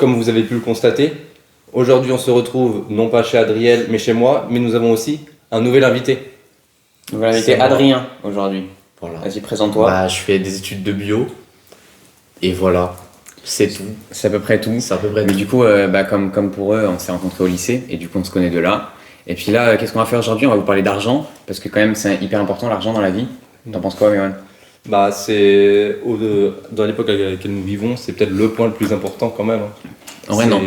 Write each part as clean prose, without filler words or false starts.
comme vous avez pu le constater, aujourd'hui on se retrouve non pas chez Adriel mais chez moi, mais nous avons aussi un nouvel invité. Nouvel invité Adrien aujourd'hui. Voilà. Vas-y, présente-toi. Bah, je fais des études de bio. Et voilà, c'est tout. C'est à peu près tout. C'est à peu près Mais tout. du coup, comme pour eux, on s'est rencontrés au lycée et du coup on se connaît de là. Et puis là, qu'est-ce qu'on va faire aujourd'hui? On va vous parler d'argent parce que quand même c'est hyper important l'argent dans la vie. T'en penses quoi, Mewan? Bah dans l'époque à laquelle nous vivons, c'est peut-être le point le plus important quand même. En vrai, non.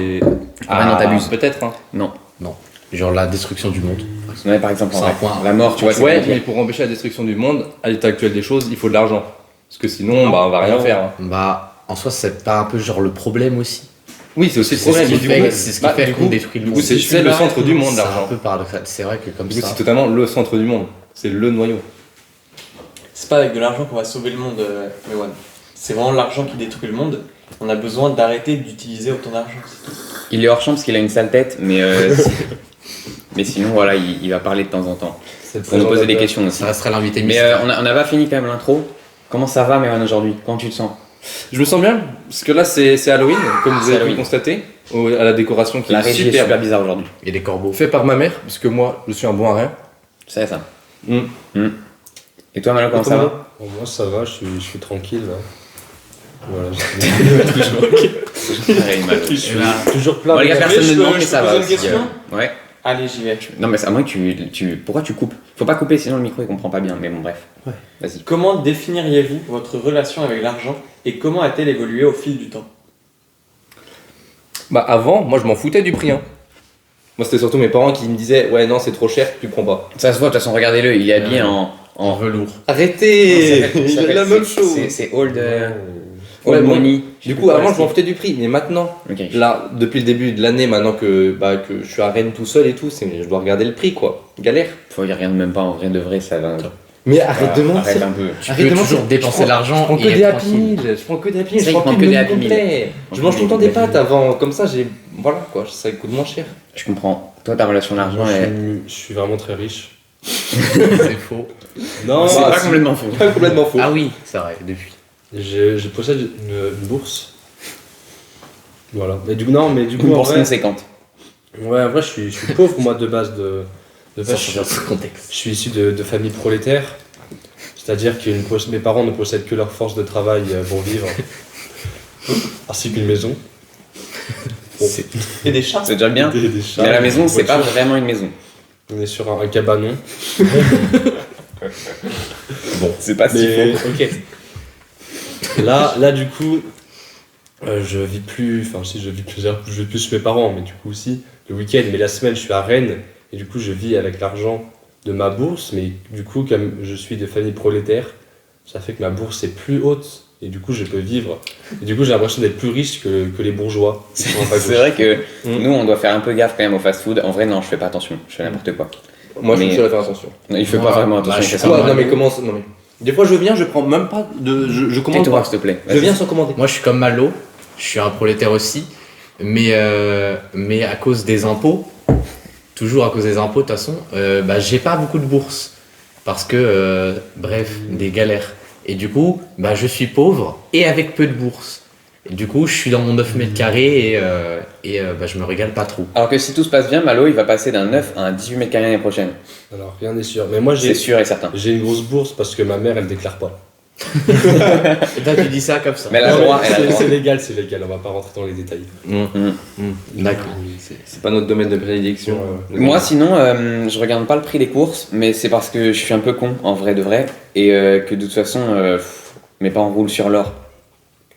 Ah, non, t'abuses. Peut-être. Hein. Non. Genre la destruction du monde. Ouais, par exemple, en C'est vrai, un point. la mort, tu vois, c'est Ouais, compliqué. mais pour empêcher la destruction du monde, à l'état actuel des choses, il faut de l'argent. Parce que sinon, on va rien faire. Hein. Bah, en soi, c'est pas un peu genre le problème aussi. Oui, c'est aussi le C'est problème. ce mais qui du coup, fait, c'est ce qui fait du qu'on coup, détruit le du monde. coup, c'est le centre du monde, C'est un l'argent. peu paradoxal. C'est vrai que comme Du coup, ça. c'est totalement le centre du monde. C'est le noyau. C'est pas avec de l'argent qu'on va sauver le monde, Mewan. C'est vraiment l'argent qui détruit le monde. On a besoin d'arrêter d'utiliser autant d'argent. C'est tout. Il est hors champ parce qu'il a une sale tête, mais, mais sinon, voilà, il va parler de temps en temps. Pour nous poser des questions aussi. Ça resterait l'invité Mais mystère. on n'a pas fini quand même l'intro. Comment ça va, Mewan, aujourd'hui? Comment tu te sens? Je me sens bien, parce que là, c'est Halloween, comme vous C'est avez pu Halloween. le constater, à la décoration qui La est régie est superbe. super bizarre aujourd'hui. Et les corbeaux. Fait par ma mère, parce que moi, je suis un bon à rien. C'est ça. Mm. Et toi, Malo, comment ça va? Bon, moi ça va, je suis tranquille là. Voilà, Pareil, Malo. je suis toujours plein Bon, les gars, de personne je ne peux- demande, mais je ça peux va poser une aussi. question Ouais. Allez, j'y vais. Non, mais à moins que pourquoi tu coupes? Faut pas couper, sinon le micro il comprend pas bien. Mais bon, bref. Ouais. Vas-y. Comment définiriez-vous votre relation avec l'argent et comment a-t-elle évolué au fil du temps? Bah avant, moi je m'en foutais du prix. Hein. Moi c'était surtout mes parents qui me disaient ouais non c'est trop cher, tu prends pas. Ça se voit, de toute façon, regardez-le, il est habillé En velours. Arrêtez, Ça il a s'appelle- la même c'est- chose. C'est old, Ouais, old bon, money. Du coup avant je m'en foutais du prix, mais maintenant, Ok. là depuis le début de l'année, maintenant que je suis à Rennes tout seul et tout, je dois regarder le prix quoi. Galère. Faut y regarde même pas en vrai de vrai, ça va. Mais arrête de mentir. Arrête un peu. Tu Arrête peux de toujours mentir. dépenser l'argent Je prends que et des être Happy tranquille. Meal, je prends que des Happy Meal, C'est je vrai prends qu'il plus de prend que menu des Happy complet. Je Meal. mange tout le temps des pâtes avant, comme ça voilà quoi, ça coûte moins cher. Je comprends. Toi, ta relation à l'argent, Moi, elle... je suis vraiment très riche. C'est faux. Non, c'est bah, pas si. complètement faux. Pas complètement faux. Ah oui, c'est vrai, depuis. Je possède une bourse. Voilà. Mais du coup, non, mais du coup, Une en bourse vrai, conséquente. ouais, en vrai, je suis pauvre moi de base de Sans base, changer ce contexte. je suis issu de famille prolétaire. C'est-à-dire que mes parents ne possèdent que leur force de travail pour vivre, ainsi qu'une maison. Et des chats? C'est déjà bien. Des chats, Mais à la une maison, c'est pas voiture. vraiment une maison. On est sur un cabanon. Bon, C'est pas si Mais faux. ok. Là du coup, je vis plus. Enfin, si je vis plus chez mes parents, mais du coup aussi le week-end. Mais la semaine, je suis à Rennes et du coup, je vis avec l'argent de ma bourse. Mais du coup, comme je suis de famille prolétaire, ça fait que ma bourse est plus haute et du coup, je peux vivre. Et du coup, j'ai l'impression d'être plus riche que les bourgeois. qui sont à droite. C'est vrai que Mm. nous, on doit faire un peu gaffe quand même au fast-food. En vrai, non, je fais pas attention. Je fais n'importe quoi. Moi je Mais- suis sûr de faire attention. Non, il fait Moi, pas vraiment bah, attention. je il fait fais ça ça, Quoi normal. Non mais comment non mais. Des fois je viens, je prends même pas de. Je commande Tais-toi, pas. s'il te plaît. Je viens sans commander. moi je suis comme Malo, je suis un prolétaire aussi, mais à cause des impôts, toujours à cause des impôts de toute façon, bah, j'ai pas beaucoup de bourses. Parce que, bref, des galères. Et du coup, bah, je suis pauvre et avec peu de bourses. Et du coup, je suis dans mon 9 mètres carrés et bah, je me régale pas trop. Alors que si tout se passe bien, Malo, il va passer d'un 9 à un 18 mètres carrés l'année prochaine. Alors rien n'est sûr. Mais moi, C'est sûr et certain. j'ai une grosse bourse parce que ma mère, elle déclare pas. Et toi, tu dis ça comme ça. Mais elle a le Non, droit, mais elle a le droit. c'est légal, c'est légal. On va pas rentrer dans les détails. D'accord. C'est pas notre domaine de prédilection. Moi, sinon, je regarde pas le prix des courses, mais c'est parce que je suis un peu con, en vrai de vrai, et que de toute façon, mes parents roulent sur l'or.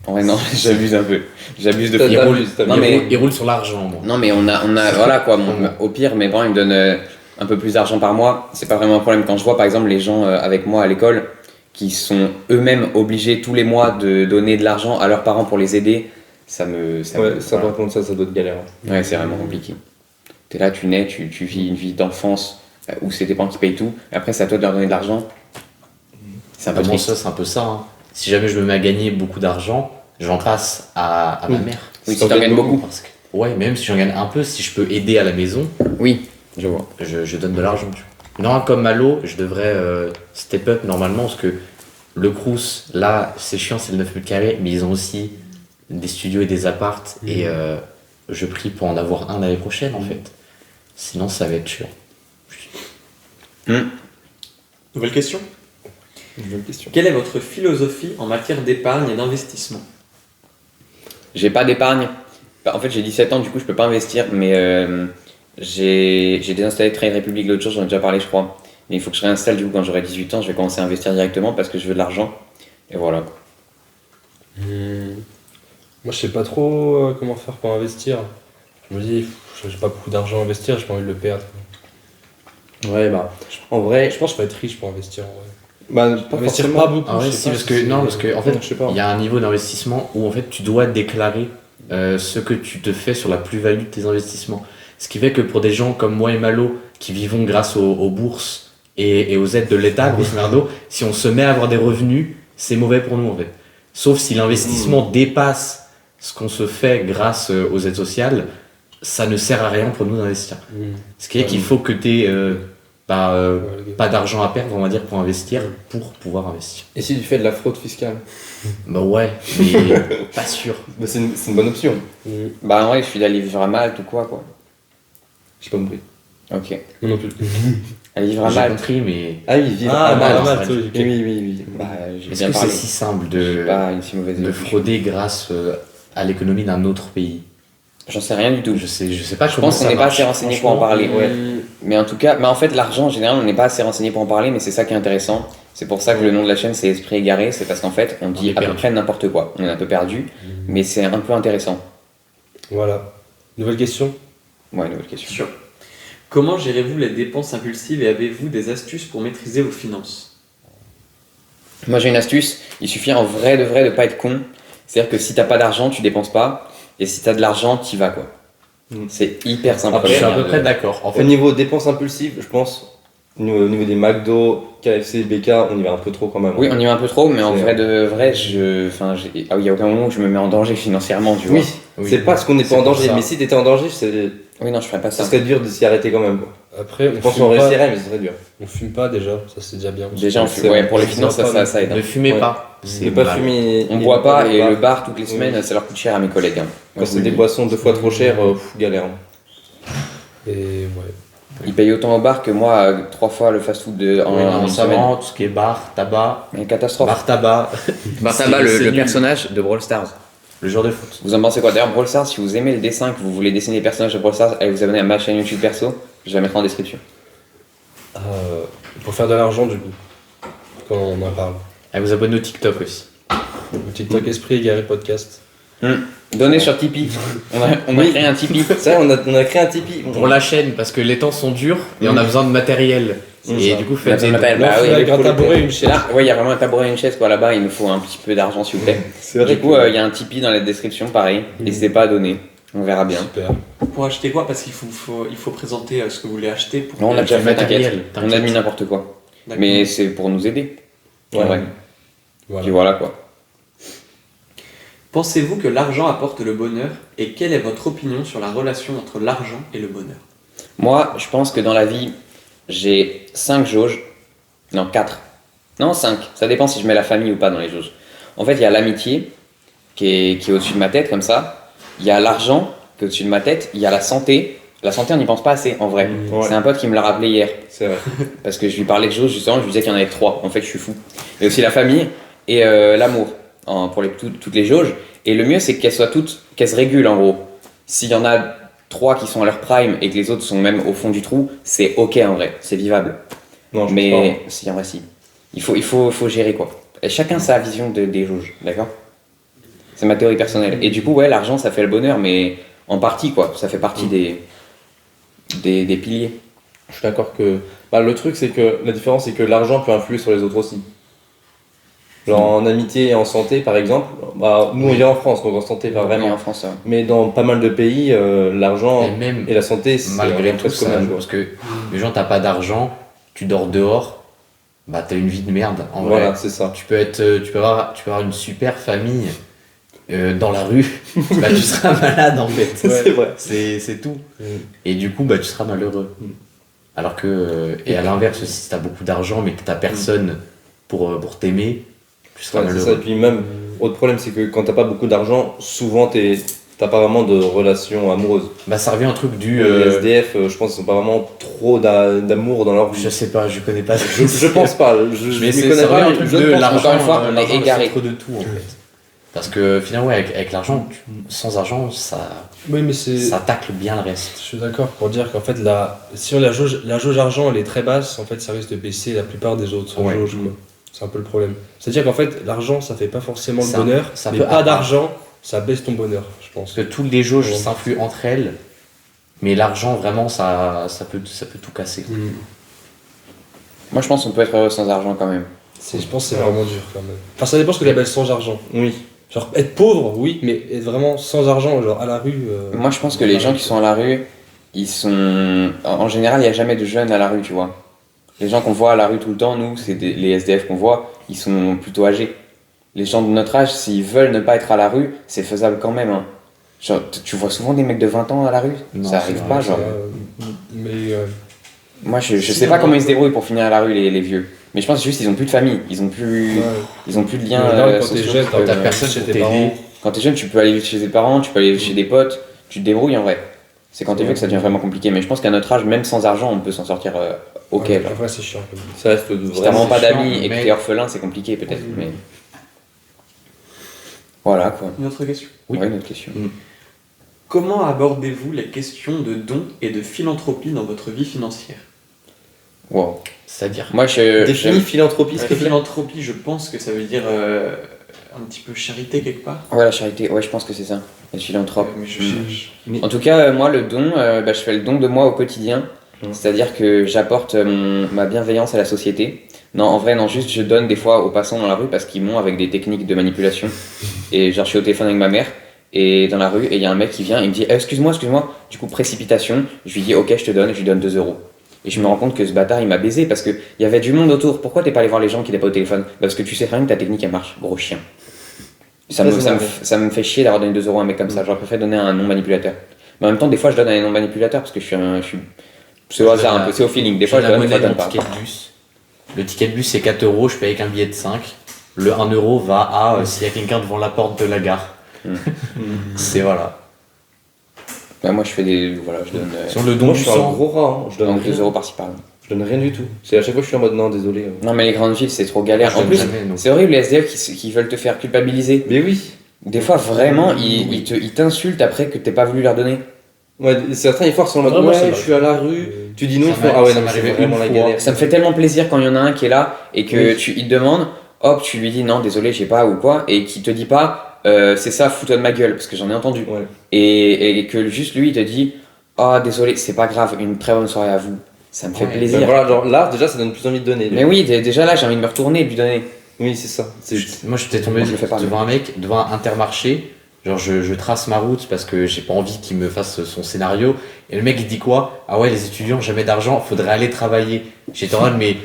En vrai, non, j'abuse un peu. J'abuse de T'as- fou. t'as Ils vu, roulent- t'as Non, vu. mais Il roule sur l'argent, moi. Non, mais on a voilà quoi. Au pire, mes parents ils me donnent un peu plus d'argent par mois. C'est pas vraiment un problème. Quand je vois par exemple les gens avec moi à l'école qui sont eux-mêmes obligés tous les mois de donner de l'argent à leurs parents pour les aider, ça me. Ouais, ça voilà. par contre ça doit être galère. Ouais, c'est vraiment compliqué. T'es là, tu nais, tu vis une vie d'enfance où c'est tes parents qui payent tout. Et après, c'est à toi de leur donner de l'argent. C'est un peu Bah, moi, triste. ça, c'est un peu ça. Hein. Si jamais je me mets à gagner beaucoup d'argent, j'en passe à ma mère. Oui, si t'en gagnes beaucoup. Parce que, ouais, même si j'en gagne un peu, si je peux aider à la maison, Oui, je vois. je donne de l'argent. tu vois. Non, comme Malo, je devrais step up normalement parce que le Crous, là, c'est chiant, c'est le 9 mètres carrés, mais ils ont aussi des studios et des apparts et je prie pour en avoir un l'année prochaine en fait. Sinon ça va être chiant. Nouvelle question. Bonne question. Quelle est votre philosophie en matière d'épargne et d'investissement? J'ai pas d'épargne. En fait, j'ai 17 ans, du coup, je peux pas investir, mais j'ai désinstallé Trade Republic l'autre jour, j'en ai déjà parlé, je crois. Mais il faut que je réinstalle, du coup, quand j'aurai 18 ans, je vais commencer à investir directement parce que je veux de l'argent. Et voilà. Moi, je sais pas trop comment faire pour investir. Je me dis, j'ai pas beaucoup d'argent à investir, j'ai pas envie de le perdre. Ouais, bah, en vrai, Je pense qu'il faut être riche pour investir. En vrai. bah, pas Investir forcément. pas beaucoup. Ah ouais, je sais si, pas parce si que, c'est- non, parce que en fait, je sais pas. il y a un niveau d'investissement où en fait tu dois déclarer ce que tu te fais sur la plus-value de tes investissements. Ce qui fait que pour des gens comme moi et Malo qui vivons grâce aux bourses et aux aides de l'État, grosso merdo, si on se met à avoir des revenus, c'est mauvais pour nous en fait. Sauf si l'investissement dépasse ce qu'on se fait grâce aux aides sociales, ça ne sert à rien pour nous d'investir. Ce qui est qu'il faut que tu aies pas d'argent à perdre, on va dire, pour investir, pour pouvoir investir. Et si tu fais de la fraude fiscale? Bah ouais, mais pas sûr. Bah, c'est une bonne option. Bah, en vrai, il suffit d'aller vivre à Malte ou quoi. J'ai pas compris. Ok. Moi non plus. Aller vivre à J'ai Malte. compris, mais Ah oui, vivre Ah, à Malte. pas mal, ouais. toi, Oui, ok. oui, oui, oui. Bah, j'ai est-ce bien que c'est parlé. si simple C'est pas une si mauvaise de idée. frauder grâce à l'économie d'un autre pays? J'en sais rien du tout. Je sais pas Je comment pense qu'on ça n'est pas marche. assez renseigné pour en Franchement, parler. Ouais. Mais en tout cas, en fait, l'argent en général, on n'est pas assez renseigné pour en parler, mais c'est ça qui est intéressant. C'est pour ça que le nom de la chaîne c'est Esprit Égaré, c'est parce qu'en fait, on dit est à peu perdu. près n'importe quoi. On est un peu perdu, mais c'est un peu intéressant. Voilà. Nouvelle question. Ouais, nouvelle question. Sûr. Comment gérez-vous les dépenses impulsives et avez-vous des astuces pour maîtriser vos finances? Moi, j'ai une astuce. Il suffit en vrai de pas être con. C'est-à-dire que si t'as pas d'argent, tu dépenses pas. Et si t'as de l'argent, t'y vas quoi. Mm. C'est hyper simple. Après, je suis à comme peu manière près de- d'accord. En Au fait, niveau dépenses impulsives, je pense, au niveau des McDo, KFC, BK, on y va un peu trop quand même. Oui, on y va un peu trop, mais en C'est- vrai de vrai, il y a aucun moment où je me mets en danger financièrement, tu vois. Oui, oui. c'est pas parce qu'on n'est C'est pas en pour danger, ça. mais si t'étais en danger, Oui, non, je ferais pas ça ça. serait dur de s'y arrêter quand même. Quoi. Après, Je pense qu'on réussirait, mais ce serait dur. on fume pas déjà, ça c'est déjà bien. Déjà, C'est ouais, vrai. pour les Ça finances, va pas, ça aide. ne fumez Ouais. pas. C'est Ne pas mal. fumer. On ni boit ne pas aller et au le bar. bar toutes les Oui. semaines, ça leur coûte cher à mes collègues. Hein. Moi, Quand je vous c'est le des dis. boissons 2 fois trop chères, galère. Et ouais. Ils payent autant au bar que moi 3 fois le fast-food en Ouais, non, une ça semaine. va, tout ce qui est bar, tabac, Mais catastrophe. bar tabac, Bartaba, c'est le nul. personnage de Brawl Stars. le genre de foot. Vous en pensez quoi? D'ailleurs, Brawl Stars, si vous aimez le dessin, que vous voulez dessiner les personnages de Brawl Stars, allez vous abonner à ma chaîne YouTube perso. Je la mettrai en description. Pour faire de l'argent du coup, quand on en parle. Allez vous abonner au TikTok aussi. Le TikTok Esprit Égaré Podcast. Donnez sur Tipeee. On a créé un Tipeee. Ça, on a créé un Tipeee. Pour la chaîne, parce que les temps sont durs et on a besoin de matériel. Et ça. du coup, On a faites besoin des de matériel. Là, Bah on oui, fait avec un pour le tabouret coup. et une chaise. Là, ouais, il y a vraiment un tabouret et une chaise quoi. Là-bas, il nous faut un petit peu d'argent s'il vous plaît. C'est vrai Du coup, il y a un Tipeee dans la description, pareil. N'hésitez pas à donner. On verra bien. Super. Pour acheter quoi? Parce qu'il faut présenter ce que vous voulez acheter. Pour Non, on a déjà du fait, matériel, t'inquiète. On a t'inquiète. mis n'importe quoi. D'accord. Mais c'est pour nous aider. Ouais. Ouais. Voilà. Puis voilà quoi. Pensez-vous que l'argent apporte le bonheur et quelle est votre opinion sur la relation entre l'argent et le bonheur? Moi, je pense que dans la vie, j'ai 5 jauges. Non, 4. Non, 5. Ça dépend si je mets la famille ou pas dans les jauges. En fait, il y a l'amitié qui est au-dessus de ma tête, comme ça. Il y a l'argent qui est au-dessus de ma tête. Il y a la santé. La santé, on n'y pense pas assez, en vrai. Ouais. C'est un pote qui me l'a rappelé hier. C'est vrai. Parce que je lui parlais de jauges, justement, je lui disais qu'il y en avait 3. En fait, je suis fou. Et aussi la famille et l'amour pour toutes les jauges. Et le mieux, c'est qu'elles se régulent, en gros. S'il y en a 3 qui sont à leur prime et que les autres sont même au fond du trou, c'est ok, en vrai. C'est vivable. Non, je pense Mais si, en vrai, si. Il faut gérer quoi. Et chacun sa vision des jauges, d'accord? C'est ma théorie personnelle. Et du coup, ouais, l'argent ça fait le bonheur, mais en partie quoi. Ça fait partie des piliers. Je suis d'accord que. Bah, le truc, c'est que la différence, c'est que l'argent peut influer sur les autres aussi. Genre en amitié et en santé, par exemple. Bah, nous, on vit en France, donc en santé, pas Oui, vraiment. en France, ouais. Mais dans pas mal de pays, l'argent Et même, et la santé, c'est malgré tout, presque ça au même, joue, quoi. parce que les gens, t'as pas d'argent, tu dors dehors, bah t'as une vie de merde. En Voilà, vrai, c'est ça. tu peux avoir une super famille dans la rue, bah tu seras malade en fait. C'est vrai. C'est tout. Et du coup, bah tu seras malheureux. Alors que, et à l'inverse, si t'as beaucoup d'argent mais que t'as personne pour t'aimer, tu seras Ouais, c'est ça. Et malheureux. puis même, autre problème, c'est que quand t'as pas beaucoup d'argent, souvent t'es t'as pas vraiment de relation amoureuse. Bah, ça revient au truc du. Les SDF, je pense qu'ils ont pas vraiment trop d'amour dans leur vie. Je sais pas, je connais pas. Je pense pas, je Mais m'y c'est connais ça revient pas, au mais truc je de ne pense l'argent. Encore une fois, on est l'argent, le égaré. centre de tout en fait. Parce que finalement, ouais, avec l'argent, sans argent, Oui, mais c'est. ça tacle bien le reste. Je suis d'accord pour dire qu'en fait, si la jauge argent elle est très basse, en fait, ça risque de baisser la plupart des autres Ouais. jauges. Quoi. C'est un peu le problème. C'est-à-dire qu'en fait, l'argent, ça fait pas forcément Ça- le bonheur, ça mais peut pas avoir. d'argent, ça baisse ton bonheur, je pense. Parce que toutes les jauges Ouais. s'influent entre elles, mais l'argent, vraiment, ça peut tout casser. Moi, je pense qu'on peut être heureux sans argent quand même. Je pense que c'est vraiment dur quand même. Enfin, ça dépend ce que tu appelles sans argent. Oui. Genre, être pauvre, oui, mais être vraiment sans argent, genre à la rue. Moi, je pense que les gens qui sont à la rue, ils sont. En général, il n'y a jamais de jeunes à la rue, tu vois. Les gens qu'on voit à la rue tout le temps, nous, les SDF qu'on voit, ils sont plutôt âgés. Les gens de notre âge, s'ils veulent ne pas être à la rue, c'est faisable quand même. Hein. Genre, tu vois souvent des mecs de 20 ans à la rue. Non, ça c'est arrive vrai, pas, Ça, genre. mais Moi, je Si, sais on pas a- comment ils se débrouillent pour finir à la rue, les vieux. Mais je pense juste qu'ils ont plus de famille, ils ont plus de liens. Mais là, quand t'es sociaux. jeune, T'as t'as personne chez pour tes t'aider. parents. Quand t'es jeune, tu peux aller vivre chez tes parents, tu peux aller vivre chez des potes, tu te débrouilles en vrai. C'est quand t'es vieux que ça devient vraiment compliqué. Mais je pense qu'à notre âge, même sans argent, on peut s'en sortir ok. Ouais, genre. après, c'est chiant. Quand même. Ça reste de Si t'as vraiment pas c'est chiant, d'amis et que mais- t'es orphelin, c'est compliqué peut-être. Mais... Voilà quoi. Une autre question. Oui. Ouais, une autre question. Comment abordez-vous les questions de dons et de philanthropie dans votre vie financière? Wow. C'est-à-dire. Moi, Définis philanthropie, s'il te plaît. Philanthropie, je pense que ça veut dire un petit peu charité quelque part. Ouais, la charité, ouais, je pense que c'est ça. Être philanthrope. Mais je Mm. cherche. En tout cas, moi, le don, je fais le don de moi au quotidien. C'est-à-dire que j'apporte ma bienveillance à la société. Non, en vrai, non, juste je donne des fois aux passants dans la rue parce qu'ils m'ont avec des techniques de manipulation. Et genre, je suis au téléphone avec ma mère et dans la rue, et il y a un mec qui vient, il me dit excuse-moi. Du coup, précipitation, je lui dis ok, je te donne, et je lui donne 2 euros. Et je me rends compte que ce bâtard il m'a baisé parce qu'il y avait du monde autour. Pourquoi t'es pas allé voir les gens qui n'étaient pas au téléphone? Parce que tu sais très bien que ta technique elle marche, gros chien. Ça me fait chier d'avoir donné 2 euros à un mec comme ça. J'aurais préféré donner à un non manipulateur. Mais en même temps, des fois je donne à un non manipulateur parce que je suis c'est au hasard un peu, c'est au feeling. Des fois je la donne, des fois monnaie je de donne mon pas. ticket de bus. Le ticket de bus c'est 4 euros, je paye avec un billet de 5. Le 1 euro va à s'il y a quelqu'un devant la porte de la gare. C'est voilà. Bah, moi je fais des. Voilà, je donne. Sur le don Moi, du je suis un sang. gros rat. Hein. Je donne donc 2 rien. euros par-ci par-là. Je donne rien du tout. C'est à chaque fois que je suis en mode non, désolé. Non, mais les grandes villes c'est trop Je galère. En donne plus, jamais, donc. c'est horrible les SDF qui veulent te faire culpabiliser. Mais oui. Des fois vraiment, ils t'insultent après que t'aies pas voulu leur donner. Ouais, certains ils forcent en mode Vraiment, ouais, ça je suis à la rue. Tu dis non, ils Ça font m'est- ah ouais, ça non, m'est mais c'est arrivé vraiment une la fois. galère. Ça me fait tellement plaisir quand il y en a un qui est là et que Oui. il te demande, hop, tu lui dis non, désolé, j'ai pas ou quoi, et qui te dit pas, c'est ça, fous-toi de ma gueule, parce que j'en ai entendu. Ouais. Et que juste lui, il te dit, oh, désolé, c'est pas grave, une très bonne soirée à vous. Ça me fait Ouais. plaisir. Ben voilà, genre là déjà ça donne plus envie de donner. Mais oui, déjà là, j'ai envie de me retourner et de lui donner. Oui, c'est ça. Moi j'étais tombé Moi, je le fais pas, devant un mec, devant un Intermarché. Genre je trace ma route parce que j'ai pas envie qu'il me fasse son scénario. Et le mec il dit quoi? Ah ouais, les étudiants, jamais d'argent, faudrait aller travailler. J'étais en mode mais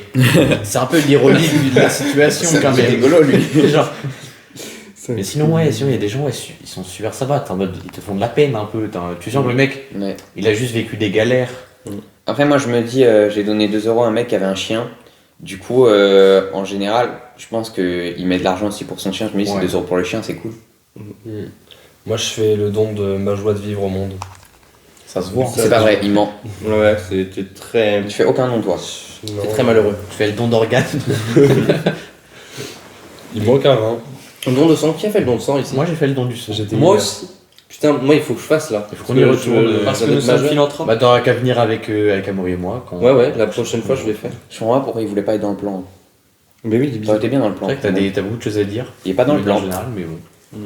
c'est un peu l'ironie de la situation quand même. rigolo, lui. Genre. Mais sinon il y a des gens, ouais, ils sont super sympas. T'es en mode, ils te font de la peine un peu. Tu sens que le mec, Ouais. il a juste vécu des galères. Après, moi, je me dis, j'ai donné 2 euros à un mec qui avait un chien. Du coup, en général, je pense qu'il met de l'argent aussi pour son chien. Je me dis, Ouais. c'est 2 euros pour le chien, c'est cool. Moi, je fais le don de ma joie de vivre au monde. Ça se voit. Ça, C'est pas vrai, il ment. Ouais, c'était très. Tu fais aucun nom, toi. C'est très malheureux. Tu fais le don d'organes. Il manque un rein. Le don de sang, qui a fait le don de sang ici? Moi j'ai fait le don du sang. J'étais Moi hier. aussi. Putain, moi il faut que je fasse là. Il faut qu'on y retourne, Parce ça que doit nous être sommes majeur. philanthropes. Bah t'auras qu'à venir avec Amaury et moi. Quand... Ouais, ouais, la prochaine fois je vais faire. Je comprends pas pourquoi il voulait pas être dans le plan. Mais oui, il est Ça bizarre. aurait été bien dans le C'est plan. vrai que t'as beaucoup de choses à dire. Il est pas dans le Mais en plan. général, mais bon.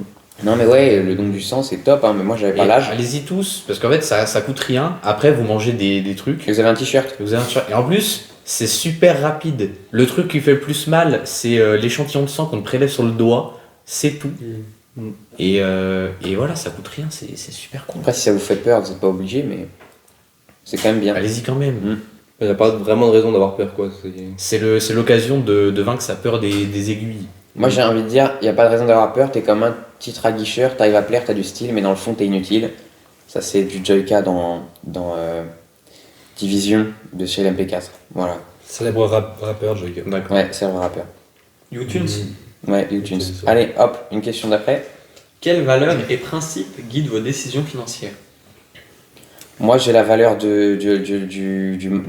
Non, mais ouais, le don du sang, c'est top. Hein, mais moi, j'avais pas Et l'âge. allez-y tous, parce qu'en fait ça coûte rien. Après vous mangez des trucs. Et vous avez un t-shirt. Vous avez et en plus c'est super rapide. Le truc qui fait le plus mal c'est l'échantillon de sang qu'on te prélève sur le doigt. C'est tout. Et voilà, ça coûte rien, c'est super cool. Après, si ça vous fait peur, vous n'êtes pas obligé, mais c'est quand même bien. Allez-y quand même. Il n'y a pas vraiment de raison d'avoir peur quoi. C'est l'occasion de vaincre sa peur des aiguilles. Moi, j'ai envie de dire, il n'y a pas de raison d'avoir peur. T'es comme un petit raguicheur, t'arrives à plaire, t'as du style, mais dans le fond, t'es inutile. Ça, c'est du Joyka dans Division de chez l'MP4. Voilà. Célèbre rappeur, Joyka. D'accord. Ouais, c'est un vrai rappeur. YouTunes. Ouais, YouTunes. YouTunes, ouais. Allez, hop, une question d'après. Quelles valeurs et principes guident vos décisions financières? Moi, j'ai la valeur de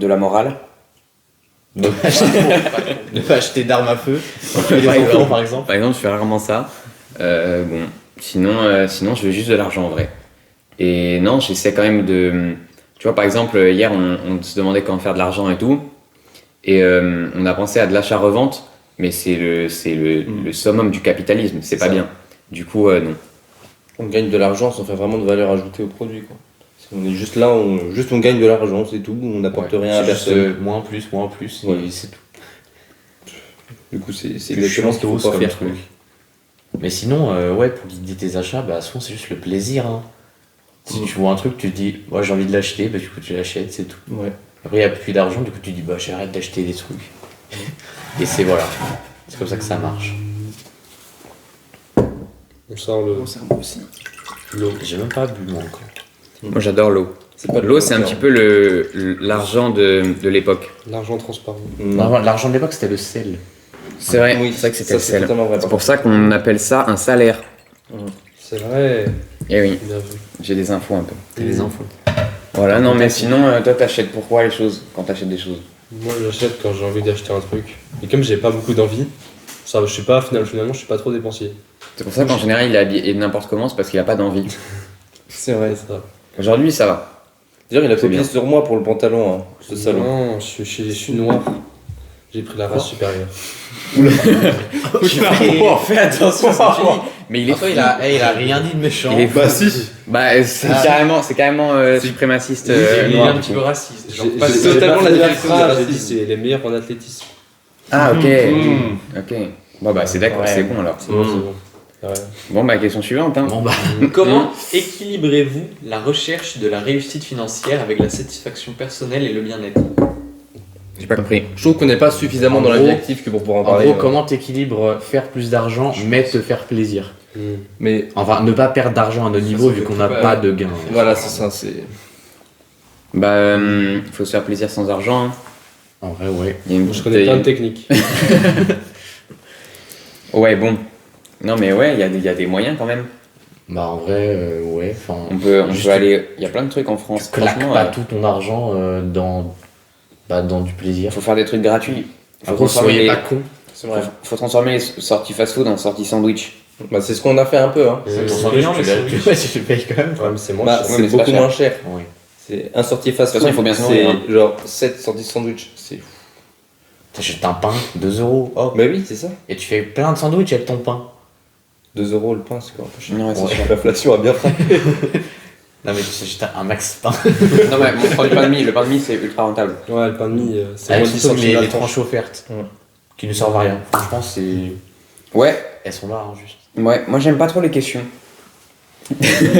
la morale. Ne pas acheter d'armes à feu. Les enfants, par exemple. Par exemple, je fais rarement ça. Bon, sinon, je veux juste de l'argent en vrai. Et non, j'essaie quand même de. Tu vois, par exemple, hier, on se demandait comment faire de l'argent et tout. Et on a pensé à de l'achat-revente, mais c'est le summum du capitalisme, c'est pas bien. Du coup, non. On gagne de l'argent sans faire vraiment de valeur ajoutée au produit, quoi. On est juste là, on gagne de l'argent, c'est tout, on n'apporte rien à C'est juste personne. moins plus, Ouais. et c'est tout. Du coup, c'est Plus exactement ce qu'il faut chiant pas comme faire. truc. Mais sinon, ouais, pour guider tes achats, bah souvent c'est juste le plaisir. Hein. Si tu vois un truc, tu te dis, ouais, j'ai envie de l'acheter, bah du coup tu l'achètes, c'est tout. Ouais. Après, il n'y a plus d'argent, du coup tu dis, bah j'arrête d'acheter des trucs. Et c'est voilà. C'est comme ça que ça marche. On sort l'eau. J'ai même pas bu moi encore. Moi, j'adore l'eau. C'est pas de L'eau, c'est un petit peu l'argent de l'époque. L'argent transparent. L'argent de l'époque, c'était le sel. C'est vrai, Oui, c'est vrai que c'était ça, le c'est sel. totalement vrai, C'est par pour ça qu'on appelle ça un salaire. C'est vrai. Eh oui, Bien vu. j'ai des infos un peu. T'as les infos. Voilà, non, mais sinon, toi, t'achètes pourquoi les choses quand t'achètes des choses? Moi, j'achète quand j'ai envie d'acheter un truc. Et comme j'ai pas beaucoup d'envie, ça, je suis pas, finalement, je suis pas trop dépensier. C'est pour ça qu'en général, il est habillé n'importe comment, c'est parce qu'il a pas d'envie. C'est vrai. C'est ça. Aujourd'hui, ça va. D'ailleurs, il a C'est copié bien. sur moi pour le pantalon, hein, ce salaud. Non, je suis noir. J'ai pris la race supérieure. Fais attention, c'est fini. Mais il est Il a rien dit de méchant. Il est fou. Bah si. Bah, c'est carrément suprémaciste. Il est noir, un du petit coup. peu raciste. Genre, J'ai pas c'est de- totalement pas la fait direction de phrase, la j'ai dit racisme. c'est les meilleurs en athlétisme. Ah, ok. Ok. Bon, bah, c'est d'accord, Ouais. c'est bon alors. C'est bon, c'est bon. Ouais. Bon, bah, question suivante. Hein. Bon bah, Comment équilibrez-vous la recherche de la réussite financière avec la satisfaction personnelle et le bien-être? J'ai pas compris. Je trouve qu'on n'est pas suffisamment En dans la gros- vie active que pour pouvoir en en parler. gros, comment t'équilibres faire plus d'argent, mais te faire plaisir? Mais Enfin, ne pas perdre d'argent à notre niveau vu qu'on n'a pas de gain. voilà, c'est ça, c'est. Bah, faut se faire plaisir sans argent. Hein. En vrai, ouais. Il y a une Je connais plein de techniques. Ouais, bon. Non, mais ouais, il y a des moyens quand même. Bah en vrai, ouais. Enfin, On peut Juste- aller. Il y a plein de trucs en France. tu claques Franchement, pas tout ton argent dans du plaisir. faut faire des trucs gratuits. Faut Après, transformer, soyez les, pas con. C'est vrai. faut transformer les sorties fast-food en sorties sandwich. Bah, c'est ce qu'on a fait un peu, hein. C'est ton sandwich, sandwich, tu le payes quand même. Ouais, mais c'est moins Bah, cher. c'est mais c'est pas beaucoup cher. moins cher. Oui. C'est un sortie fast De toute façon, il faut bien se nourrir, c'est genre 7 sorties sandwich. C'est fou. T'achètes un pain, 2 €. Oh. Bah oui, c'est ça. Et tu fais plein de sandwichs avec ton pain. 2 € le pain, c'est quoi un peu cher. Non, ouais, c'est Ouais, sûr. l'inflation a bien frappé. Non mais tu s'achètes un max pain. Non, mais on prend du pain de mie. Le pain de mie, c'est ultra rentable. Ouais, le pain de mie, c'est Avec moins 10 surtout centimes la les tranche. tranches offertes. Ouais. Qui ne servent à rien. Franchement, c'est. Ouais, Elles sont là, hein, juste. ouais. Moi, j'aime pas trop les questions.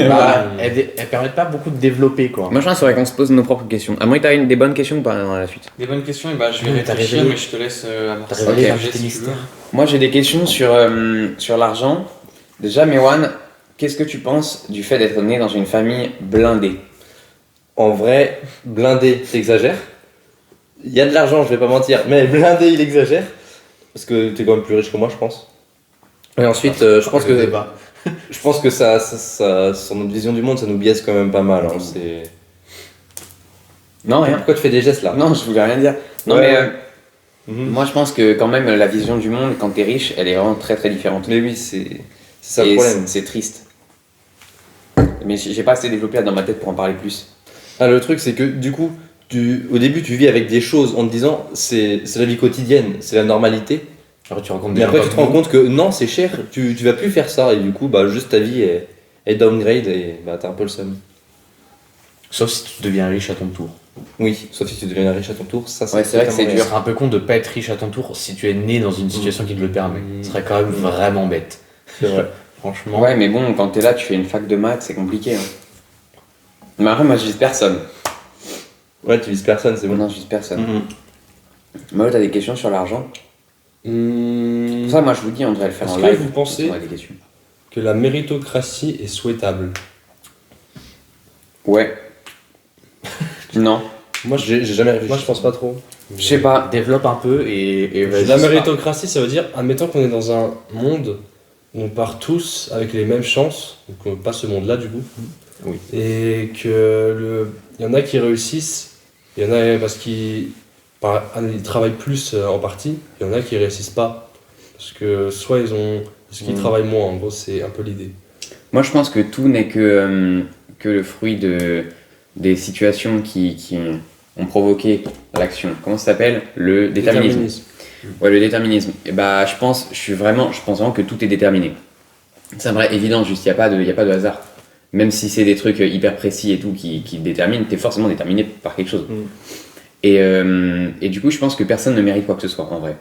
Bah, elles permettent pas beaucoup de développer quoi. Moi, je pense qu'il faudrait qu'on se pose nos propres questions. À moins que tu aies des bonnes questions ou pas dans la suite. Des bonnes questions, et bah je vais Ouais, t'as réfléchir, révélé. mais je te laisse avoir T'as ça. révélé Ok, l'invité si tu veux. mystère. Moi, j'ai des questions sur l'argent. Déjà, Mewan, qu'est-ce que tu penses du fait d'être né dans une famille blindée? En vrai, blindé, t'exagères. Il y a de l'argent, je vais pas mentir, mais blindé, il exagère. Parce que t'es quand même plus riche que moi, je pense. Et ensuite, je pense que ça, sur notre vision du monde, ça nous biaise quand même pas mal. Hein. C'est... Non, rien. Pourquoi tu fais des gestes là? Non, je voulais rien dire. Non, Ouais, mais ouais. Mhm. moi, je pense que quand même, la vision du monde, quand t'es riche, elle est vraiment très très différente. Mais oui, c'est ça le Et problème. c'est triste. Mais j'ai pas assez développé là dans ma tête pour en parler plus. Ah, le truc, c'est que du coup, au début, tu vis avec des choses en te disant c'est la vie quotidienne, c'est la normalité. Genre, tu rencontres des Mais gens après, tu comme te rends nous. compte que non, c'est cher, tu vas plus faire ça. Et du coup, bah, juste ta vie est downgrade et bah, t'as un peu le seum. Sauf si tu deviens riche à ton tour. Oui, sauf si tu deviens riche à ton tour, ça Ouais, c'est vrai que totalement c'est Ce vrai. serait un peu con de pas être riche à ton tour si tu es né dans une situation qui te le permet. Ce serait quand même vraiment bête. C'est vrai. Franchement. Ouais, mais bon, quand t'es là, tu fais une fac de maths, c'est compliqué. Hein. Mais après, moi, je vise personne. Ouais, tu vises personne, c'est bon. Non, je vise personne. Mhm. Moi, t'as des questions sur l'argent? Pour ça, moi, je vous dis, on devrait le faire Est-ce en que live. vous pensez Ouais, des questions. que la méritocratie est souhaitable? Ouais. Non. Moi, j'ai jamais réfléchi. Moi, je pense pas trop. Je sais pas. Développe un peu et vas-y. La méritocratie, ça veut dire, admettons qu'on est dans un monde on part tous avec les mêmes chances, donc pas ce monde-là du coup. Oui. Et il y en a qui réussissent, il y en a parce qu'ils travaillent plus en partie, il y en a qui réussissent pas. Parce que soit parce qu'ils travaillent moins, en gros, c'est un peu l'idée. Moi, je pense que tout n'est que le fruit des situations qui ont provoqué l'action. Comment ça s'appelle? Le déterminisme. Ouais, le déterminisme. Et bah, je pense vraiment que tout est déterminé. C'est un vrai évident, juste, il n'y a pas de hasard. Même si c'est des trucs hyper précis et tout qui déterminent, t'es forcément déterminé par quelque chose. Et du coup, je pense que personne ne mérite quoi que ce soit, en vrai.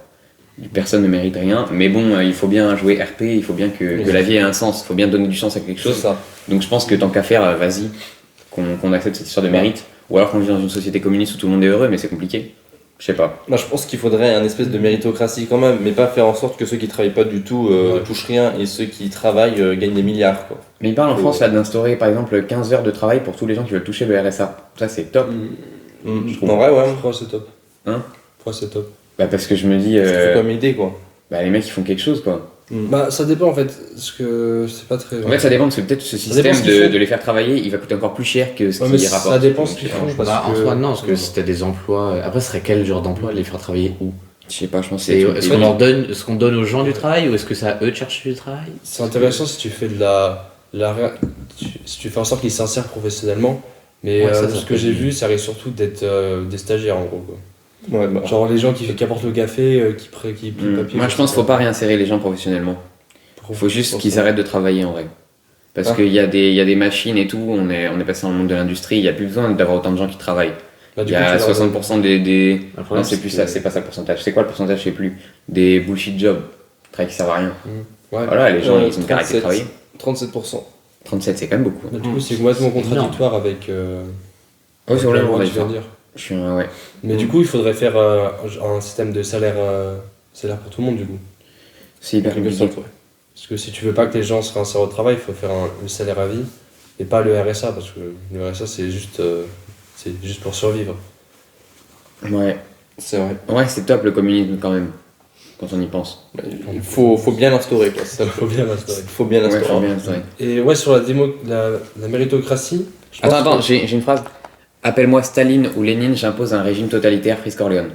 Personne ne mérite rien, mais bon, il faut bien jouer RP, il faut bien que la vie ait un sens, il faut bien donner du sens à quelque chose. ça. Donc je pense que tant qu'à faire, vas-y, qu'on accepte cette histoire de mérite. Ou alors qu'on vit dans une société communiste où tout le monde est heureux, mais c'est compliqué. Je sais pas. Moi, je pense qu'il faudrait un espèce de méritocratie quand même, mais pas faire en sorte que ceux qui travaillent pas du tout touchent rien et ceux qui travaillent gagnent des milliards, quoi. Mais il parle en France là d'instaurer par exemple 15 heures de travail pour tous les gens qui veulent toucher le RSA. Ça c'est top. Je trouve. En vrai, ouais. Pourquoi c'est top? Hein? Pourquoi c'est top? Bah parce que je me dis, C'est comme idée, quoi. bah les mecs ils font quelque chose quoi. Bah ça dépend en fait, parce que c'est pas très... En fait ça dépend parce que peut-être ce Ça dépend système ce qu'ils font. de les faire travailler il va coûter encore plus cher que ce Ouais, mais qu'ils rapportent. ça dépend ce Donc, qu'ils je sais font. pas. Parce En que- soi, non, parce que si t'as des emplois. Après, ce serait quel genre d'emploi les faire travailler où? Je sais pas, je pense que C'est, c'est est-ce qu'on leur donne, est-ce qu'on donne aux gens du travail ou est-ce que c'est à eux de chercher du travail? C'est intéressant si tu fais si tu fais en sorte qu'ils s'insèrent professionnellement, mais Ouais, ça ce que peut j'ai être- vu, ça risque surtout d'être des stagiaires en gros, quoi. Ouais, bah. Genre les gens qui apportent le café, qui plient le papier. Moi je pense qu'il faut pas réinsérer les gens professionnellement. Il faut juste qu'ils arrêtent de travailler en vrai. Parce Ah. qu'il y a des machines et tout, on est passé dans le monde de l'industrie, il n'y a plus besoin d'avoir autant de gens qui travaillent. Bah, Il du y coup, a tu leur donnes- 60% des. Le Non, problème, c'est plus que- ça, c'est pas ça le pourcentage. C'est quoi le pourcentage? Je sais plus. Des bullshit jobs. Travail qui servent à rien. Ouais. Voilà, les gens Ouais, ils ont qu'à arrêter de 37. travailler. 37%. 37, c'est quand même beaucoup. Bah, du coup, c'est complètement C'est contradictoire avec Ouais, c'est vraiment ce que je viens de dire. Je suis ouais. Mais du coup, il faudrait faire un système de salaire pour tout le monde, du coup. C'est hyper Quelque compliqué. sorte, ouais. Parce que si tu veux pas que les gens se réinsèrent au travail, il faut faire le salaire à vie et pas le RSA, parce que le RSA, c'est juste pour survivre. Ouais. C'est vrai. Ouais, c'est top le communisme quand même. Quand on y pense. Il faut bien l'instaurer, quoi. C'est ça. Il faut bien l'instaurer. Il faut bien Ouais, l'instaurer. faut bien instaurer. Et ouais, sur la méritocratie, je pense Attends, que- j'ai une phrase. Appelle-moi Staline ou Lénine, j'impose un régime totalitaire Frisk Corleone.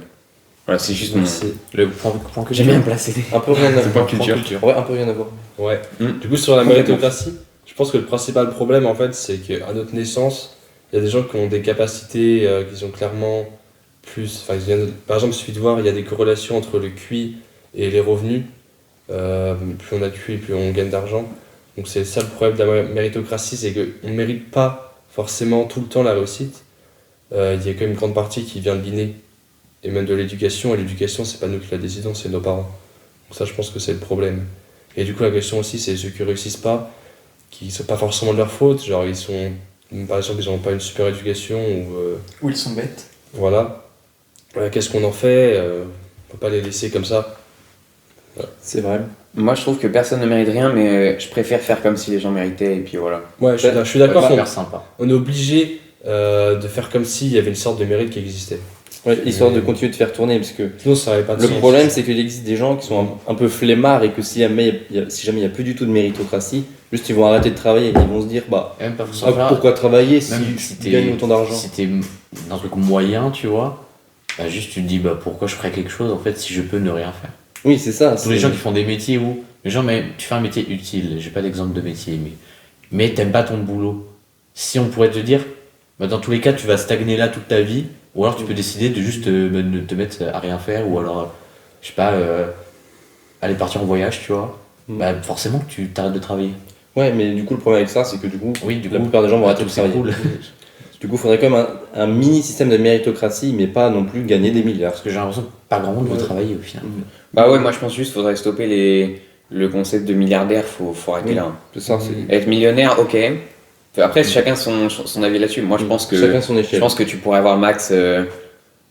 Voilà, c'est juste mon. Merci. Le point que J'aime bien placé. Un peu rien à C'est pas voir. culture. Ouais, un peu rien à voir. Ouais. Mm. Du coup, sur la Complètement. méritocratie, je pense que le principal problème, en fait, c'est qu'à notre naissance, il y a des gens qui ont des capacités qui sont clairement plus... Enfin, par exemple, il suffit de voir, il y a des corrélations entre le QI et les revenus. Plus on a de QI, plus on gagne d'argent. Donc c'est ça le problème de la méritocratie, c'est qu'on ne mérite pas forcément tout le temps la réussite. Il y a quand même une grande partie qui vient de l'inné et même de l'éducation. Et l'éducation, c'est pas nous qui la décidons, c'est nos parents. Donc ça, je pense que c'est le problème. Et du coup, la question aussi, c'est ceux qui réussissent pas, qui sont pas forcément de leur faute. Genre, par exemple, ils n'ont pas une super éducation ou Ou ils sont bêtes. voilà. Qu'est-ce qu'on en fait? On peut pas les laisser comme ça. C'est vrai. Moi, je trouve que personne ne mérite rien, mais je préfère faire comme si les gens méritaient, et puis voilà. Ouais, je suis d'accord. Pas qu'on- faire sympa. On est obligé de faire comme s'il y avait une sorte de mérite qui existait. Ouais, histoire de continuer de faire tourner, parce que Sinon, ça n'aurait pas de le sens. problème, c'est qu'il existe des gens qui sont un peu flemmards et que si jamais il n'y a plus du tout de méritocratie, juste ils vont arrêter de travailler. Ils vont se dire, bah, Et même pas forcément faire- pourquoi travailler si même je si t'es gagne autant d'argent? si t'es dans un truc moyen, tu vois, bah juste tu te dis bah pourquoi je ferais quelque chose en fait si je peux ne rien faire. Oui, c'est ça. Tous les gens qui font des métiers où les gens mais tu fais un métier utile, j'ai pas d'exemple de métier mais t'aimes pas ton boulot. Si on pourrait te dire bah dans tous les cas tu vas stagner là toute ta vie ou alors tu peux décider de juste de te mettre à rien faire ou alors je sais pas aller partir en voyage, tu vois. Bah forcément que tu t'arrêtes de travailler. Ouais, mais du coup, le problème avec ça, c'est que du coup, Oui, du la coup, plupart des gens vont arrêter de c'est travailler. cool. Du coup, il faudrait quand même un mini système de méritocratie, mais pas non plus gagner des milliards. Parce que j'ai l'impression que pas grand monde veut travailler au final. Bah ouais, moi je pense juste qu'il faudrait stopper le concept de milliardaire, faut arrêter Oui. là. C'est ça, c'est Être millionnaire, ok. Après, chacun son avis là-dessus. Moi je pense que. chacun son Je échelle. pense que tu pourrais avoir max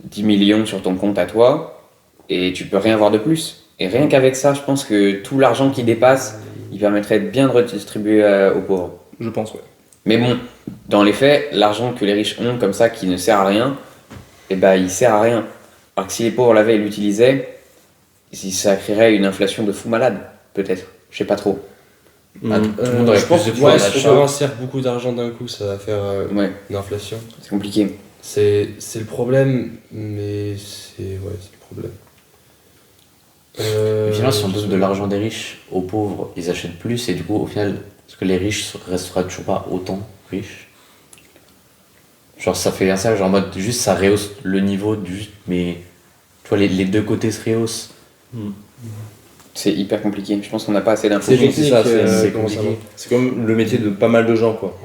10 millions sur ton compte à toi et tu peux rien avoir de plus. Et rien qu'avec ça, je pense que tout l'argent qui dépasse, il permettrait de bien redistribuer aux pauvres. Je pense, ouais. Mais bon, dans les faits, l'argent que les riches ont comme ça, qui ne sert à rien, eh ben il sert à rien. Alors que si les pauvres l'avaient et l'utilisaient, ça créerait une inflation de fou malade, peut-être. Je sais pas trop. Ah, tout le monde aurait Je pense plus que de pouvoir si d'achat. on insère beaucoup d'argent d'un coup, ça va faire Ouais, une inflation. c'est compliqué. C'est le problème, mais c'est le problème. Et finalement, si on donne je- de l'argent des riches aux pauvres, ils achètent plus et du coup, au final, est-ce que les riches restera toujours pas autant riches? Genre, ça fait un ça, genre en mode juste ça rehausse le niveau du. Mais tu vois, les deux côtés se rehaussent. C'est hyper compliqué. Je pense qu'on n'a pas assez d'infos. C'est technique, ça, c'est comment ça compliqué. C'est comme le métier de pas mal de gens, quoi.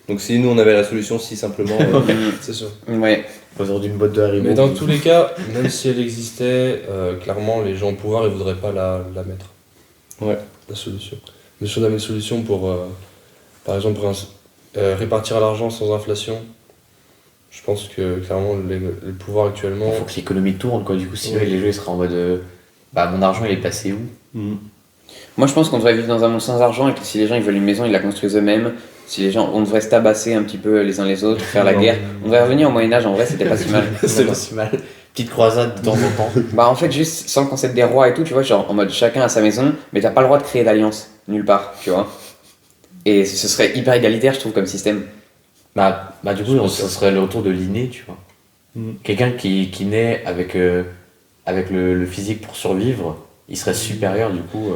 Donc si nous on avait la solution, si simplement. va, c'est sûr. Ouais. Aujourd'hui, une boîte de Haribo. Mais dans tous les cas, même si elle existait, clairement, les gens au pouvoir, ils voudraient pas la mettre. Ouais. La solution. Mais si on avait une solution pour, par exemple, répartir l'argent sans inflation, je pense que clairement, les pouvoirs actuellement. Il faut que l'économie tourne, quoi. Du coup, sinon, Ouais. les jeux, ils seraient en mode. Bah, mon argent, il est passé où? Moi, je pense qu'on devrait vivre dans un monde sans argent et que si les gens ils veulent une maison, ils la construisent eux-mêmes. Si les gens, on devrait se tabasser un petit peu les uns les autres, faire la Non. guerre. On devrait revenir au Moyen-Âge, en vrai, c'était pas si mal. C'est pas si mal. Petite croisade de temps en temps. Bah, en fait, juste sans le concept des rois et tout, tu vois, genre en mode chacun a sa maison, mais t'as pas le droit de créer d'alliance, nulle part, tu vois. Et ce serait hyper égalitaire, je trouve, comme système. Bah, du coup, ce serait le retour de l'inné, tu vois. Quelqu'un qui naît avec le physique pour survivre, il serait supérieur, du coup.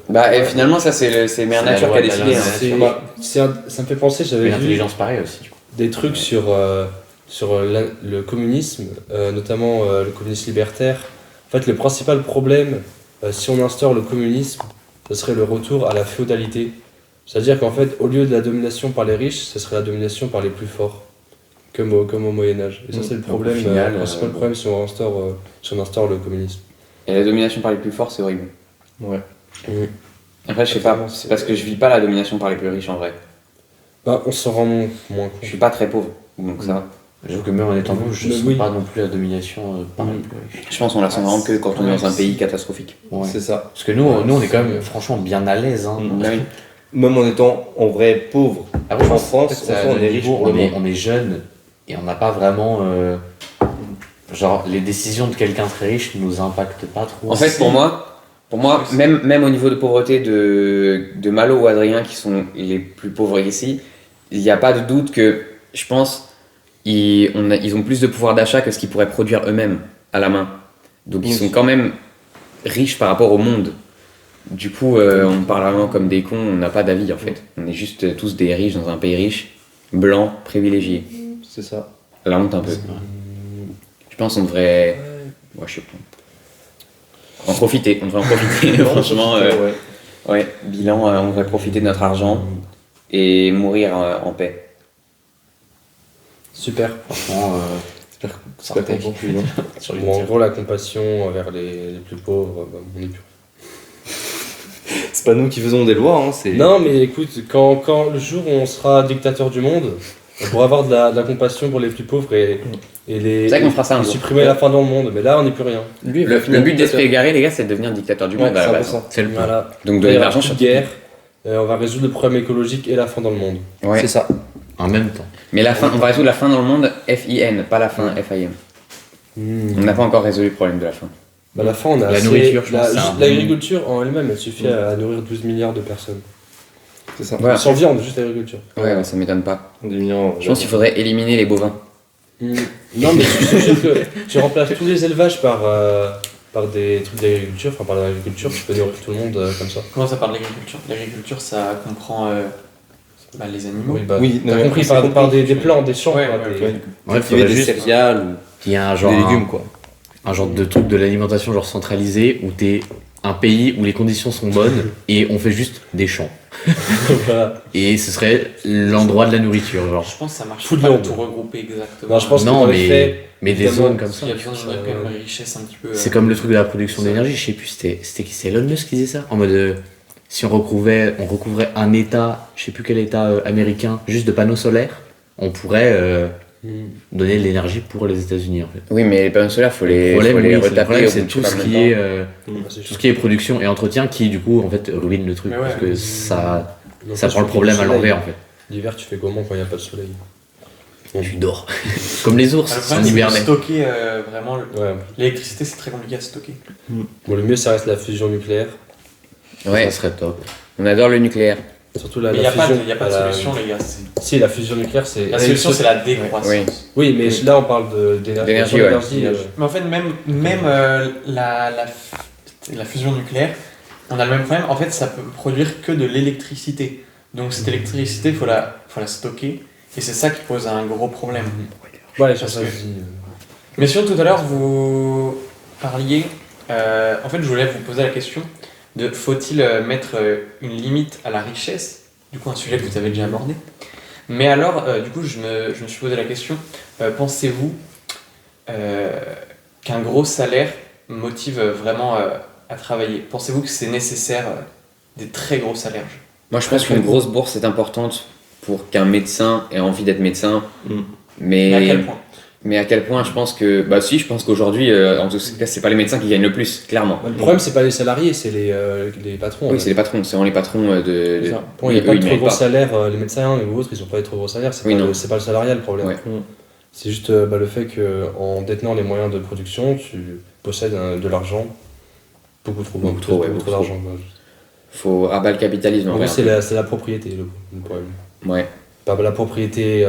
Bah, et finalement, ça, c'est Mère C'est la Nature qui loi a de la décidé. nature. Hein. Bah, ça me fait penser, j'avais Une vu intelligence pareille aussi, du coup. des trucs sur le communisme, notamment le communisme libertaire. En fait, le principal problème, si on instaure le communisme, ce serait le retour à la féodalité. C'est-à-dire qu'en fait, au lieu de la domination par les riches, ce serait la domination par les plus forts, comme au Moyen-Âge. Et ça, c'est le Donc, au problème, final, principal problème si on instaure le communisme. Et la domination par les plus forts, c'est horrible. Ouais. Après, je sais pas, c'est parce que je vis pas la domination par les plus riches en vrai. Bah, on s'en rend moins compte. Je suis pas très pauvre, donc ça va. J'avoue que même en étant pauvre, je ne Mais sens oui. pas non plus la domination par les plus riches. Je pense qu'on la sent vraiment que quand on est dans un pays catastrophique. Ouais. C'est ça. Parce que nous, on est quand même franchement bien à l'aise. Hein. Ah oui. Même en étant en vrai pauvre, Après, je en pense France, que en soi, on est riche pour le monde. on est jeune et on n'a pas vraiment. Genre, les décisions de quelqu'un très riche ne nous impactent pas trop. En fait, pour moi même au niveau de pauvreté de Malo ou Adrien, qui sont les plus pauvres ici, il n'y a pas de doute que, je pense, ils ont plus de pouvoir d'achat que ce qu'ils pourraient produire eux-mêmes à la main. Donc ils sont quand même riches par rapport au monde. Du coup, on parle vraiment comme des cons, on n'a pas d'avis en fait. On est juste tous des riches dans un pays riche, blanc, privilégié. C'est ça. La honte un peu. Je pense qu'on devrait... Ouais, je sais pas. On devrait en profiter, franchement. Ouais. Ouais, bilan, on devrait profiter de notre argent et mourir en paix. Super. Franchement, J'espère que ça ça retèque. conclut. sur les Bon, en tirs. gros, la compassion envers les plus pauvres, bah, on est plus. C'est pas nous qui faisons des lois, hein, c'est. Non, mais écoute, quand le jour où on sera dictateur du monde, on pourra avoir de la compassion pour les plus pauvres et C'est vrai qu'on fera ça un et jour. supprimer la faim dans le monde. Mais là, on n'est plus rien. Lui, Le but d'Esprit Égaré, les gars, c'est de devenir dictateur du monde à la base. ça. C'est le plan. Voilà. Donc Il y donner de aura l'argent plus sur de guerre. On va résoudre le problème écologique et la faim dans le monde. Ouais. C'est ça. En même temps. Mais la fin, on va résoudre la faim dans le monde FIN, pas la faim FIM. On n'a pas encore résolu le problème de la faim. Bah, la faim, on a La assez- nourriture, je pense, c'est un bon- l'agriculture en elle-même, elle suffit à nourrir 12 milliards de personnes. C'est ça. Voilà. Sans viande, juste l'agriculture. Ouais, ça m'étonne pas. Je pense qu'il faudrait éliminer les bovins. Non, mais tu remplaces tous les élevages par des trucs d'agriculture, enfin par l'agriculture, tu peux nourrir tout le monde comme ça. Comment ça parle l'agriculture? L'agriculture, ça comprend les animaux. Oui, bah, Oui, t'as non, compris, c'est par compris. des plants, des champs, Ouais, quoi, ouais, des- ouais. Ouais, il Il y avait faudrait des juste céréales ou qu'il y ait un genre. des légumes, quoi. Un genre de truc de l'alimentation genre centralisé où t'es un pays où les conditions sont bonnes et on fait juste des champs. Voilà. Et ce serait l'endroit de la nourriture, genre. Je pense que ça marche Food pas land. de tout regrouper exactement. Non, je pense que Non, dans les faits, mais des évidemment, zones comme Parce ça. qu'il y a besoin d'une quand même richesse un petit peu. C'est comme le truc de la production d'énergie, je sais plus, c'était qui, c'est Elon Musk qui disait ça? En mode, si on recouvrait un état, je sais plus quel état américain, juste de panneaux solaires, on pourrait donner de l'énergie pour les États-Unis en fait. Oui, mais les panneaux solaires, faut les oui, retaper. le problème, au c'est bout de tout pas ce mal qui de est temps. tout ce qui est production et entretien qui du coup en fait ruine le truc Mais ouais. parce que ça Non, ça parce prend le que problème à soleil. l'envers en fait. L'hiver, tu fais comment quand il n'y a pas de soleil? Tu dors comme les ours Le en problème, c'est de hiberné. stocker vraiment. Ouais. L'électricité, c'est très compliqué à stocker. Bon, le mieux, ça reste la fusion nucléaire. Ouais, Ça serait top. on adore le nucléaire. Surtout Mais il la n'y a, fusion. y a pas de la- solution, les gars. Si, la fusion nucléaire, c'est. La solution, c'est la décroissance. Oui. Oui, mais là, on parle D'énergie, de ouais. l'énergie, Mais en fait, même la fusion nucléaire, on a le même problème. En fait, ça peut produire que de l'électricité. Donc cette électricité, faut la stocker. Et c'est ça qui pose un gros problème. Ouais, sur Parce ça, que- je dis. Mais sinon, tout à l'heure, vous parliez... en fait, je voulais vous poser la question de faut-il mettre une limite à la richesse? Du coup, un sujet que vous avez déjà abordé. Mais alors, du coup, je me suis posé la question, pensez-vous qu'un gros salaire motive vraiment à travailler? Pensez-vous que c'est nécessaire des très gros salaires? Moi, je pense qu'une grosse bourse est importante pour qu'un médecin ait envie d'être médecin. Mais à quel point? Mais à quel point je pense que. Bah, si, je pense qu'aujourd'hui, en tout cas, c'est pas les médecins qui gagnent le plus, clairement. Le problème, c'est pas les salariés, c'est les patrons. en Oui, fait. c'est les patrons, c'est vraiment les patrons de. C'est ça. Pour moi, oui, il n'y a pas eux, de ils trop méritent gros pas. salaires, les médecins ou autres, ils n'ont pas de trop gros salaires, c'est Oui, pas, non. c'est pas le salariat le problème. Ouais. C'est juste le fait qu'en détenant les moyens de production, tu possèdes de l'argent, beaucoup trop d'argent. quoi. Faut abattre le capitalisme En en gros, vrai. c'est la propriété le problème. Ouais. Pas la propriété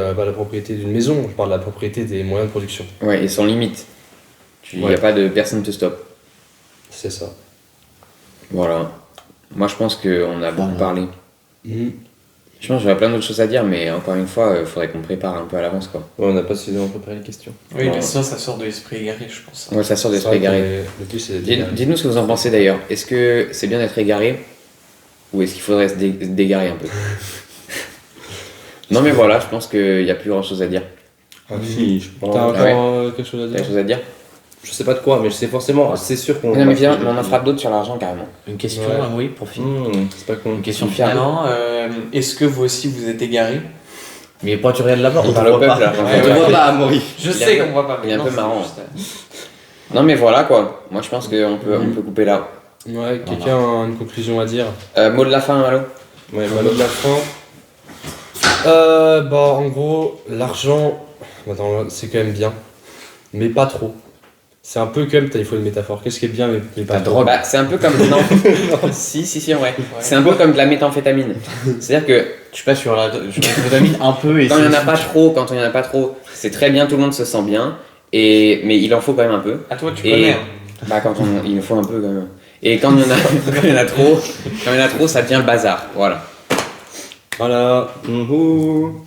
d'une maison, je parle de la propriété des moyens de production. Ouais, et sans limite. Il n'y Ouais. a pas de personne te stoppe. C'est ça. Voilà. Moi, je pense qu'on a beaucoup Voilà. parlé. Je pense que j'aurais plein d'autres choses à dire, mais encore une fois, il faudrait qu'on prépare un peu à l'avance, quoi. Ouais, on n'a pas suffisamment préparé les questions. Oui, Ouais. mais sinon, ça sort de l'esprit égaré, je pense. Ouais, ça sort C'est d'esprit vrai que égaré. le but, c'est Dites-nous ce que vous en pensez d'ailleurs. Est-ce que c'est bien d'être égaré ou est-ce qu'il faudrait se dégarer un peu? Non, mais voilà, je pense qu'il n'y a plus grand chose à dire. Ah, si, je pense. T'as encore Ouais. quelque chose à T'as dire quelque chose à dire? Je sais pas de quoi, mais je sais forcément, c'est sûr qu'on. Non, mais viens, on en frappe d'autres sur l'argent carrément. Une question, Ouais. oui, pour finir. C'est pas con. Une question Fier. fiable. Maintenant, est-ce que vous aussi vous êtes égaré? Mais pourquoi tu regardes là-bas? On parle au peuple là. Ouais, On te ouais. voit pas, Amaury. Je Il est sais un peu- qu'on voit pas, mais il est un non, peu c'est marrant. juste, Non, mais voilà quoi. Moi je pense qu'on peut, on peut couper là. Ouais, quelqu'un a une conclusion à dire? Mot de la fin, Malo? Ouais, Le mot de la fin. Bah, en gros, l'argent, attends, c'est quand même bien, mais pas trop. C'est un peu comme, il faut une métaphore. Qu'est-ce qui est bien, mais pas La trop. drogue. Bah, c'est un peu comme. Non. Si, en vrai. C'est un peu comme de la méthamphétamine. C'est-à-dire que Je suis pas sur la vitamine un peu et quand il n'y en a c'est- pas trop, c'est très bien, tout le monde se sent bien. Mais il en faut quand même un peu. À toi, tu Et connais. Hein. bah, il en faut un peu quand même. Et quand il y en a, quand il y en a trop, ça devient le bazar. Voilà. Voilà. Ouhou.